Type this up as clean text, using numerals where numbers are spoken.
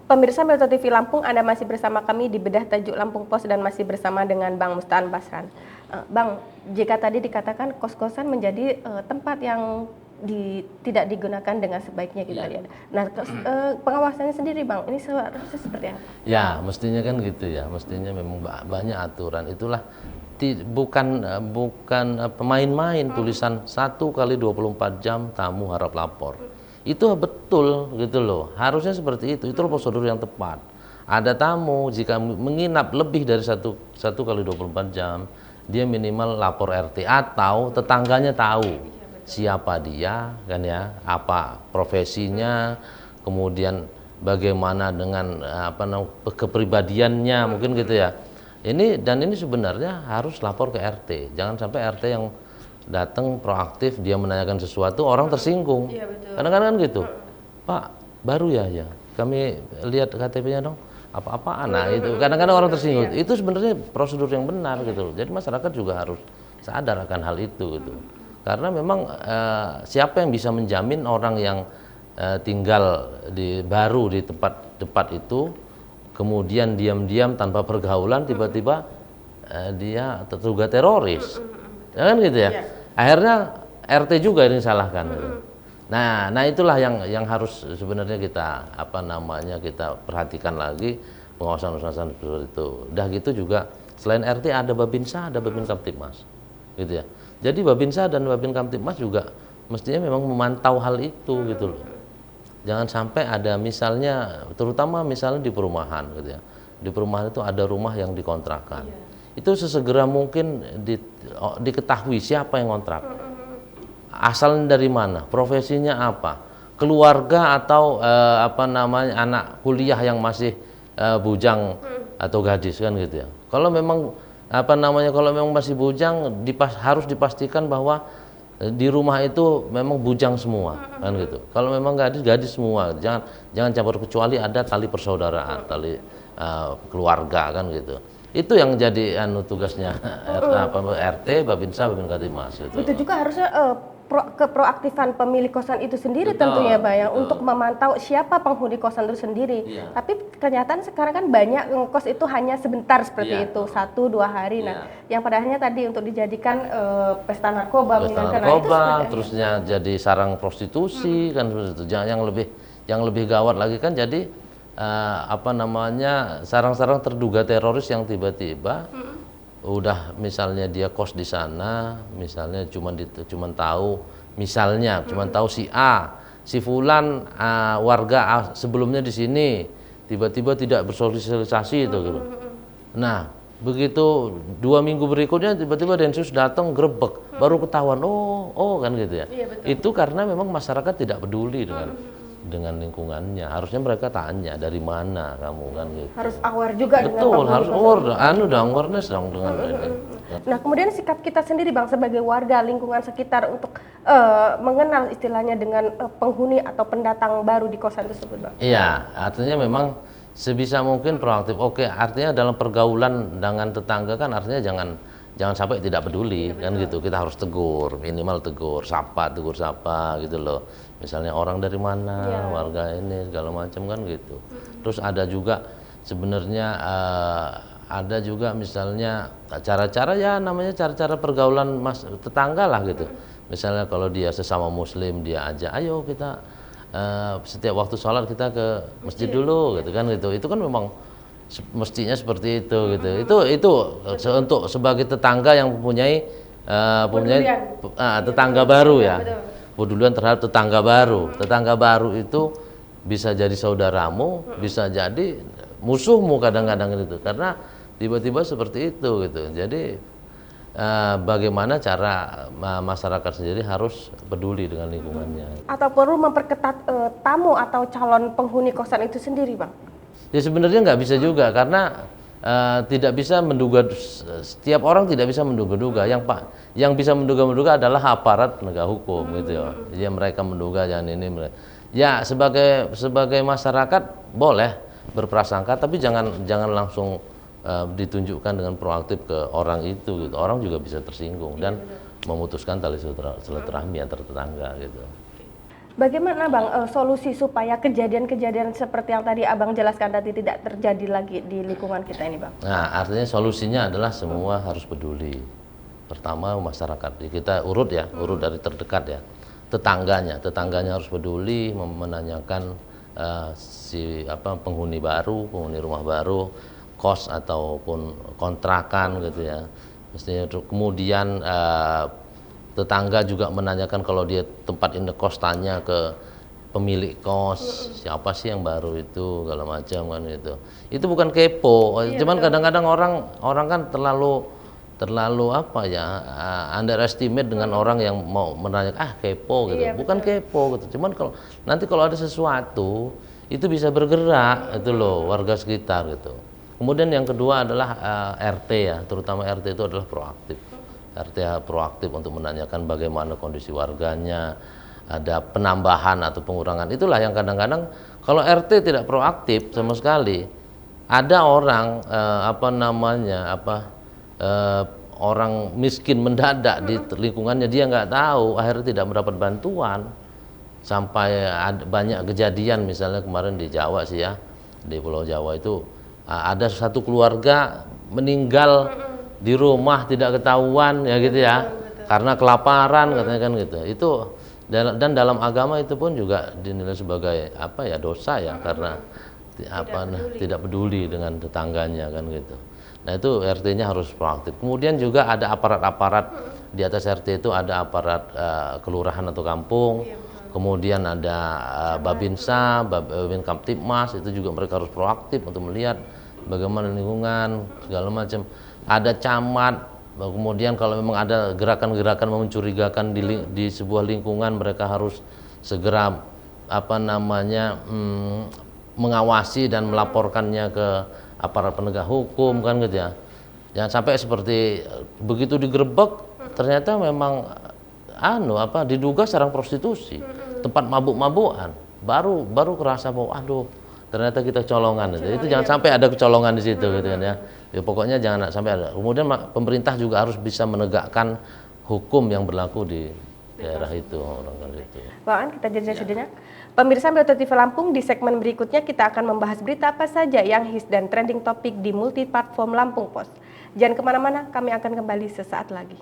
Pemirsa Metro TV Lampung, Anda masih bersama kami di Bedah Tajuk Lampung Pos dan masih bersama dengan Bang Mustaan Basran. Bang, jika tadi dikatakan kos-kosan menjadi tempat yang tidak digunakan dengan sebaiknya gitu ya. Nah, pengawasannya sendiri Bang, ini seharusnya seperti apa? Ya, mestinya kan gitu ya. Mestinya memang banyak aturan. Itulah bukan pemain-main tulisan 1 kali 24 jam tamu harap lapor. Itu betul gitu loh. Harusnya seperti itu. Itu prosedur yang tepat. Ada tamu jika menginap lebih dari satu kali 24 jam, dia minimal lapor RT atau tetangganya tahu siapa dia kan ya, apa profesinya, kemudian bagaimana dengan kepribadiannya mungkin gitu ya. Ini sebenarnya harus lapor ke RT. Jangan sampai RT yang datang proaktif, dia menanyakan sesuatu, orang tersinggung. Iya, betul. Kadang-kadang kan gitu, Pak baru ya, kami lihat KTP-nya dong, apa-apaan. Nah itu kadang-kadang orang tersinggung. Itu sebenarnya prosedur yang benar gitu. Jadi masyarakat juga harus sadar akan hal itu gitu. Karena memang siapa yang bisa menjamin orang yang tinggal baru di tempat itu, kemudian diam-diam tanpa pergaulan tiba-tiba dia terduga teroris, ya kan gitu ya. Akhirnya RT juga yang disalahkan. Gitu. Nah itulah yang harus sebenarnya kita kita perhatikan lagi, pengawasan seperti itu. Udah gitu juga selain RT ada Babinsa, ada Babin Kamtibmas, gitu ya. Jadi Babinsa dan Babin Kamtibmas juga mestinya memang memantau hal itu gitu loh. Jangan sampai ada misalnya, terutama misalnya di perumahan gitu ya. Di perumahan itu ada rumah yang dikontrakan. Itu sesegera mungkin diketahui siapa yang kontrak. Asalnya dari mana, profesinya apa, keluarga atau anak kuliah yang masih bujang atau gadis kan gitu ya. Kalau memang kalau memang masih bujang harus dipastikan bahwa di rumah itu memang bujang semua kan gitu. Kalau memang gadis semua, jangan campur kecuali ada tali persaudaraan, tali keluarga kan gitu. Itu yang jadi tugasnya RT, Babinsa, Babin Kamtibmas gitu. Itu juga harusnya keproaktifan pemilik kosan itu sendiri. Betul, tentunya Bang ya, untuk memantau siapa penghuni kosan itu sendiri. Iya. Tapi kenyataan sekarang kan banyak ngekos itu hanya sebentar seperti itu, 1-2 hari. Nah, yang padahalnya tadi untuk dijadikan pesta narkoba, terusnya jadi sarang prostitusi kan seperti itu. Yang lebih gawat lagi kan jadi sarang-sarang terduga teroris yang tiba-tiba udah misalnya dia kos di sana, misalnya cuman tahu si A, si fulan warga sebelumnya di sini, tiba-tiba tidak bersosialisasi itu gitu. Nah, begitu 2 minggu berikutnya tiba-tiba Densus datang grebek, baru ketahuan kan gitu ya. Iya, itu karena memang masyarakat tidak peduli dengan lingkungannya. Harusnya mereka tanya dari mana kamu kan gitu. Harus aware juga. Betul, harus aware. Awareness dong dengan ini. Nah, kemudian sikap kita sendiri Bang sebagai warga lingkungan sekitar untuk mengenal istilahnya dengan penghuni atau pendatang baru di kosan tersebut Bang. Iya, artinya memang sebisa mungkin proaktif. Oke, artinya dalam pergaulan dengan tetangga kan artinya jangan sampai tidak peduli kan gitu. Kita harus tegur, minimal tegur sapa gitu loh. Misalnya orang dari mana, warga ini segala macam kan gitu. Terus ada juga sebenarnya ada juga misalnya cara-cara namanya cara-cara pergaulan tetangga lah gitu. Misalnya kalau dia sesama muslim dia ajak, ayo kita setiap waktu sholat kita ke masjid dulu gitu kan gitu. Itu kan memang mestinya seperti itu gitu. Itu untuk sebagai tetangga yang mempunyai tetangga baru ya. Pedulian terhadap tetangga baru. Tetangga baru itu bisa jadi saudaramu, bisa jadi musuhmu kadang-kadang itu. Karena tiba-tiba seperti itu gitu. Jadi bagaimana cara masyarakat sendiri harus peduli dengan lingkungannya. Atau perlu memperketat tamu atau calon penghuni kosan itu sendiri Bang? Ya sebenarnya nggak bisa juga karena tidak bisa menduga, setiap orang tidak bisa menduga-duga. Yang bisa menduga-duga adalah aparat penegak hukum gitu ya. Ya mereka menduga ini. Ya sebagai masyarakat boleh berprasangka, tapi jangan langsung ditunjukkan dengan proaktif ke orang itu gitu. Orang juga bisa tersinggung dan memutuskan tali silaturahmi antar tetangga gitu. Bagaimana Bang solusi supaya kejadian-kejadian seperti yang tadi Abang jelaskan tadi tidak terjadi lagi di lingkungan kita ini Bang? Nah, artinya solusinya adalah semua harus peduli. Pertama masyarakat, kita urut ya, urut dari terdekat ya. Tetangganya harus peduli, menanyakan si penghuni baru, penghuni rumah baru, kos ataupun kontrakan gitu ya. Mestinya kemudian tetangga juga menanyakan kalau dia tempat indekos, tanya ke pemilik kos siapa sih yang baru itu, segala macam kan gitu. Itu bukan kepo, cuman kadang-kadang orang kan terlalu apa ya, underestimate dengan orang yang mau menanyakan kepo gitu. Bukan kepo gitu, cuman kalau ada sesuatu itu bisa bergerak itu loh warga sekitar gitu. Kemudian yang kedua adalah RT ya, terutama RT itu adalah proaktif. RT proaktif untuk menanyakan bagaimana kondisi warganya, ada penambahan atau pengurangan. Itulah yang kadang-kadang kalau RT tidak proaktif sama sekali, ada orang orang miskin mendadak di lingkungannya, dia nggak tahu, akhirnya tidak mendapat bantuan. Sampai banyak kejadian, misalnya kemarin di Jawa sih ya, di Pulau Jawa itu ada satu keluarga meninggal di rumah tidak ketahuan ya gitu ya, karena kelaparan katanya kan gitu. Itu dan dalam agama itu pun juga dinilai sebagai dosa ya, karena tidak peduli dengan tetangganya kan gitu. Nah itu RT-nya harus proaktif. Kemudian juga ada aparat-aparat di atas RT, itu ada aparat kelurahan atau kampung, kemudian ada Babinsa, Babin Kamtipmas, itu juga mereka harus proaktif untuk melihat bagaimana lingkungan segala macam. Ada camat, kemudian kalau memang ada gerakan-gerakan mencurigakan di sebuah lingkungan, mereka harus segera mengawasi dan melaporkannya ke aparat penegak hukum kan gitu ya. Jangan sampai seperti begitu digerebek ternyata memang diduga sarang prostitusi, tempat mabuk-mabukan, baru kerasa bahwa ternyata kita colongan itu jangan sampai ada kecolongan di situ gitu kan ya. Ya pokoknya jangan sampai ada. Kemudian pemerintah juga harus bisa menegakkan hukum yang berlaku di daerah itu, orang itu. Bang, kita jeda sejenak. Pemirsa Metro TV Lampung, di segmen berikutnya kita akan membahas berita apa saja yang hits dan trending topik di multi platform Lampung Pos. Jangan kemana-mana, kami akan kembali sesaat lagi.